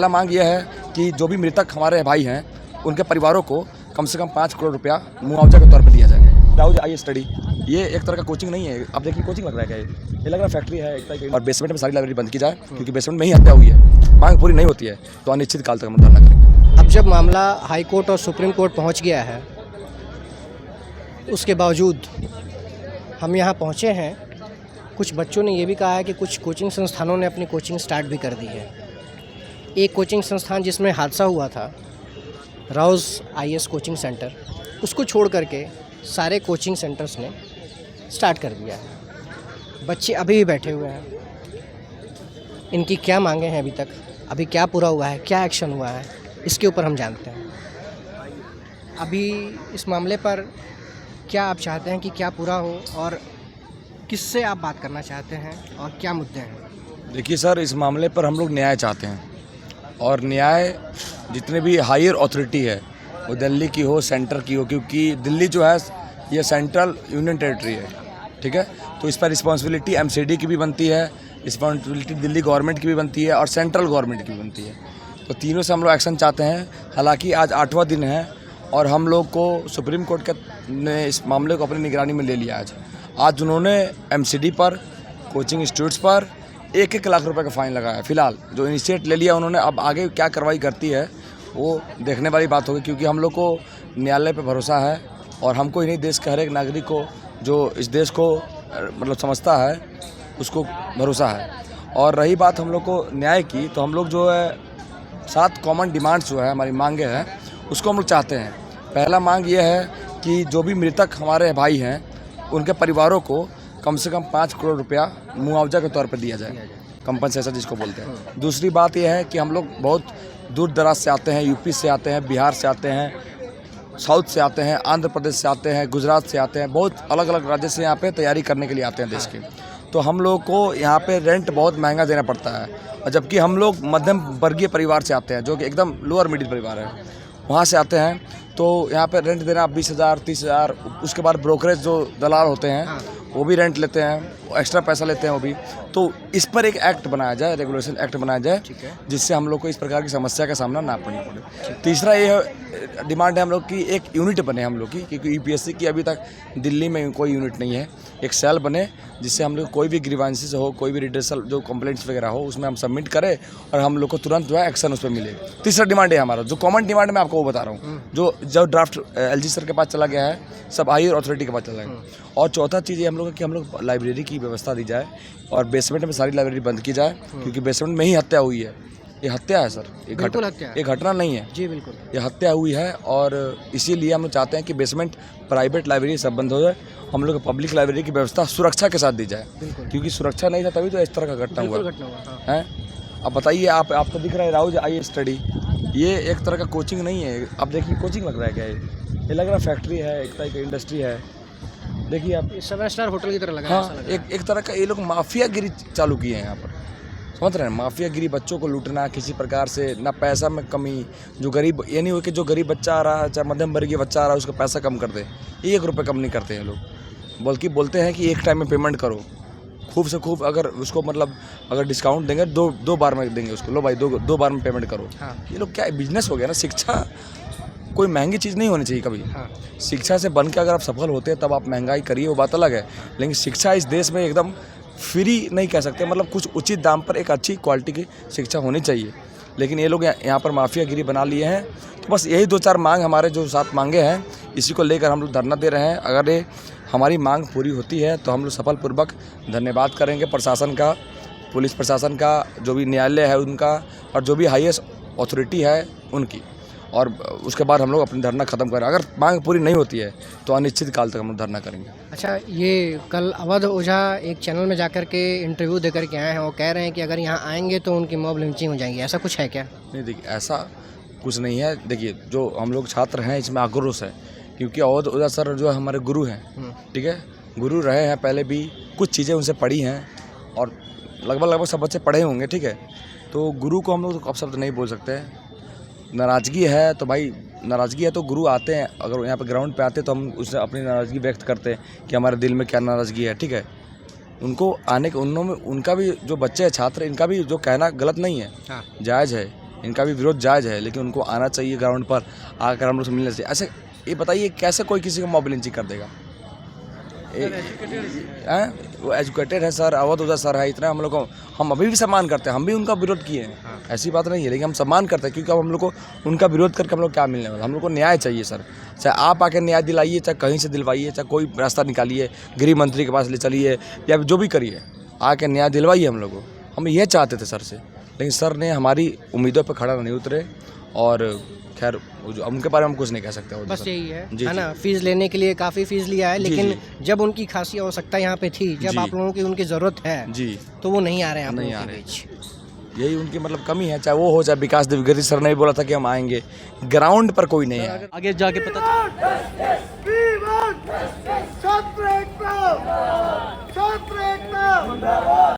पहला मांग यह है कि जो भी मृतक हमारे भाई हैं उनके परिवारों को कम से कम 5 करोड़ रुपया मुआवजा के तौर पर दिया जाएगा। राहुल आई स्टडी ये एक तरह का कोचिंग नहीं है, अब देखिए कोचिंग लग रहा है क्या ये लग रहा है फैक्ट्री है एक तरह की। और बेसमेंट में सारी लाइब्रेरी बंद की जाए क्योंकि बेसमेंट में ही हत्या हुई है। मांग पूरी नहीं होती है तो अनिश्चित काल तक हम धरना करेंगे। अब जब मामला हाई कोर्ट और सुप्रीम कोर्ट पहुंच गया है, उसके बावजूद हम यहाँ पहुँचे हैं। कुछ बच्चों ने ये भी कहा है कि कुछ कोचिंग संस्थानों ने अपनी कोचिंग स्टार्ट भी कर दी है। एक कोचिंग संस्थान जिसमें हादसा हुआ था, राउज आईएएस कोचिंग सेंटर, उसको छोड़ करके सारे कोचिंग सेंटर्स ने स्टार्ट कर दिया है। बच्चे अभी भी बैठे हुए हैं। इनकी क्या मांगे हैं अभी तक, अभी क्या पूरा हुआ है, क्या एक्शन हुआ है, इसके ऊपर हम जानते हैं। अभी इस मामले पर क्या आप चाहते हैं कि क्या पूरा हो और किससे आप बात करना चाहते हैं और क्या मुद्दे हैं? देखिए सर, इस मामले पर हम लोग न्याय चाहते हैं और न्याय जितने भी हायर अथॉरिटी है वो दिल्ली की हो, सेंटर की हो, क्योंकि दिल्ली जो है ये सेंट्रल यूनियन टेरिटरी है, ठीक है। तो इस पर रिस्पॉन्सिबिलिटी एमसीडी की भी बनती है, रिस्पॉन्सिबिलिटी दिल्ली गवर्नमेंट की भी बनती है और सेंट्रल गवर्नमेंट की भी बनती है। तो तीनों से हम लोग एक्शन चाहते हैं। हालांकि आज 8वां दिन है और हम लोग को सुप्रीम कोर्ट ने इस मामले को अपनी निगरानी में ले लिया। आज उन्होंने एमसीडी पर, कोचिंग इंस्टीट्यूट्स पर 1-1 लाख रुपए का फ़ाइन लगाया। फिलहाल जो इनिशिएट ले लिया उन्होंने, अब आगे क्या कार्रवाई करती है वो देखने वाली बात होगी, क्योंकि हम लोग को न्यायालय पे भरोसा है और हमको इन्हीं देश के हर एक नागरिक को जो इस देश को मतलब समझता है उसको भरोसा है। और रही बात हम लोग को न्याय की, तो हम लोग जो है 7 कॉमन डिमांड्स जो है हमारी मांगे हैं उसको हम लोग चाहते हैं। पहला मांग ये है कि जो भी मृतक हमारे भाई हैं उनके परिवारों को कम से कम 5 करोड़ रुपया मुआवजा के तौर पर दिया जाए, कंपनसेशन जिसको बोलते हैं। दूसरी बात यह है कि हम लोग बहुत दूर दराज से आते हैं, यूपी से आते हैं, बिहार से आते हैं, साउथ से आते हैं, आंध्र प्रदेश से आते हैं, गुजरात से आते हैं, बहुत अलग अलग राज्य से यहाँ पे तैयारी करने के लिए आते हैं देश के। तो हम लोग को यहाँ पे रेंट बहुत महंगा देना पड़ता है, और जबकि हम लोग मध्यम वर्गीय परिवार से आते हैं जो कि एकदम लोअर मिडिल परिवार है, वहाँ से आते हैं। तो यहाँ पे रेंट देना 20,000 30,000, उसके बाद ब्रोकरेज जो दलाल होते हैं वो भी रेंट लेते हैं, एक्स्ट्रा पैसा लेते हैं वो भी। तो इस पर एक एक्ट बनाया जाए, रेगुलेशन एक्ट बनाया जाए, जिससे हम लोग को इस प्रकार की समस्या का सामना ना करना पड़े। तीसरा ये डिमांड है हम लोग की एक यूनिट बने हम लोग की, क्योंकि यूपीएससी की अभी तक दिल्ली में कोई यूनिट नहीं है। एक सेल बने जिससे हम लोग कोई भी ग्रीवांसेस हो, कोई भी रिड्रेसल जो कंप्लेंट्स वगैरह हो उसमें हम सबमिट करें और हम लोग को तुरंत जो है एक्शन उस पर मिले। तीसरा डिमांड है हमारा, जो कॉमन डिमांड मैं आपको वो बता रहा हूँ, जो ड्राफ्ट एलजी सर के पास चला गया है, सब हायर अथॉरिटी के पास चला गया। और चौथा चीज़ ये हम लोग कि हम लोग लाइब्रेरी की व्यवस्था दी जाए और बेसमेंट में सारी लाइब्रेरी बंद की जाए, क्योंकि बेसमेंट में ही हत्या हुई है। ये हत्या है सर, ये घटना नहीं है जी, बिल्कुल ये हत्या हुई है। और इसीलिए हम लोग चाहते हैं कि बेसमेंट, प्राइवेट लाइब्रेरी सब बंद हो जाए, हम लोग पब्लिक लाइब्रेरी की व्यवस्था सुरक्षा के साथ दी जाए, क्योंकि सुरक्षा नहीं था तभी तो इस तरह का घटना हुआ है। अब बताइए, आपको दिख रहा है राउज आई स्टडी ये एक तरह का कोचिंग नहीं है, अब देखिए कोचिंग लग रहा है क्या ये लग रहा है फैक्ट्री है, एक तरह की इंडस्ट्री है। देखिए आप 7 स्टार होटल की तरह लगा। हाँ, एक तरह का ये लोग माफियागिरी चालू किए हैं यहाँ पर, समझ रहे हैं? माफियागिरी, बच्चों को लूटना किसी प्रकार से, ना पैसा में कमी, जो गरीब, ये नहीं हो कि जो गरीब बच्चा आ रहा है, चाहे मध्यम वर्गीय बच्चा आ रहा है, उसका पैसा कम कर दे, 1 रुपये कम नहीं करते हैं लोग, बल्कि बोलते हैं कि एक टाइम में पेमेंट करो, खूब से खूब, अगर उसको मतलब अगर डिस्काउंट देंगे दो बार में देंगे उसको, लो भाई दो बार में पेमेंट करो। ये लोग क्या बिजनेस हो गया ना। शिक्षा कोई महंगी चीज़ नहीं होनी चाहिए कभी। शिक्षा से बन के अगर आप सफल होते हैं तब आप महंगाई करिए, वो बात अलग है, लेकिन शिक्षा इस देश में एकदम फ्री नहीं कह सकते, मतलब कुछ उचित दाम पर एक अच्छी क्वालिटी की शिक्षा होनी चाहिए। लेकिन ये लोग यहाँ पर माफियागिरी बना लिए हैं। तो बस यही 2-4 मांग हमारे जो 7 मांगे हैं, इसी को लेकर हम लोग धरना दे रहे हैं। अगर ये हमारी मांग पूरी होती है तो हम लोग सफलपूर्वक धन्यवाद करेंगे प्रशासन का, पुलिस प्रशासन का, जो भी न्यायालय है उनका, और जो भी हाईएस्ट अथॉरिटी है उनकी। और उसके बाद हम लोग अपनी धरना ख़त्म करें। अगर मांग पूरी नहीं होती है तो अनिश्चित काल तक हम लोग धरना करेंगे। अच्छा, ये कल अवध ओझा एक चैनल में जाकर के इंटरव्यू देकर के आए हैं, वो कह रहे हैं कि अगर यहाँ आएंगे तो उनकी मॉब लिंचिंग हो जाएगी, ऐसा कुछ है क्या? नहीं, देखिए ऐसा कुछ नहीं है। देखिए, जो हम लोग छात्र हैं इसमें आक्रोश है, क्योंकि अवध ओझा सर जो हमारे गुरु हैं, ठीक है, गुरु रहे हैं पहले भी, कुछ चीज़ें उनसे पढ़ी हैं और लगभग सब बच्चे पढ़े होंगे, ठीक है। तो गुरु को हम लोग अपशब्द नहीं बोल सकते। नाराज़गी है तो भाई नाराज़गी है तो गुरु आते हैं, अगर यहाँ पे ग्राउंड पे आते तो हम उससे अपनी नाराज़गी व्यक्त करते हैं कि हमारे दिल में क्या नाराज़गी है, ठीक है। उनको आने के उनमें उनका भी जो बच्चे हैं, छात्र, इनका भी जो कहना गलत नहीं है, जायज़ है इनका भी विरोध जायज़ है, लेकिन उनको आना चाहिए ग्राउंड पर, आकर हम लोग से मिलना चाहिए। ऐसे ये बताइए कैसे कोई किसी को मॉब लिंचिंग कर देगा? वो एजुकेटेड है सर, अवध उधर सर है, इतना हम लोग को, हम अभी भी सम्मान करते हैं, हम भी उनका विरोध किए हैं, ऐसी बात नहीं है, लेकिन हम सम्मान करते हैं, क्योंकि अब हम लोग को उनका विरोध करके हम लोग क्या मिलने वाला, हम लोग को न्याय चाहिए सर। चाहे आप आके न्याय दिलाइए, चाहे कहीं से दिलवाइए, चाहे कोई रास्ता निकालिए, गृह मंत्री के पास ले चलिए या जो भी करिए, आके न्याय दिलवाइए हम लोग को। हम ये चाहते थे सर से, लेकिन सर ने हमारी उम्मीदों पर खड़ा नहीं उतरे। और खैर उनके बारे में हम कुछ नहीं कह सकते। बस यही है, जी, है ना, फीस लेने के लिए काफ़ी फीस लिया है, जी, लेकिन जी। जब उनकी खासी आवश्यकता यहाँ पे थी, जब जी। आप लोगों की उनकी ज़रूरत है, जी, तो वो नहीं आ रहे हैं आप नहीं लोगों आ के रहे। बीच। यही उनकी मतलब कमी है, चाहे वो हो चाहे विकास द्विवेदी सर ने भी बोला था कि हम आएंगे, ग्राउंड पर कोई नहीं है। आगे जाके पता छात्र एकता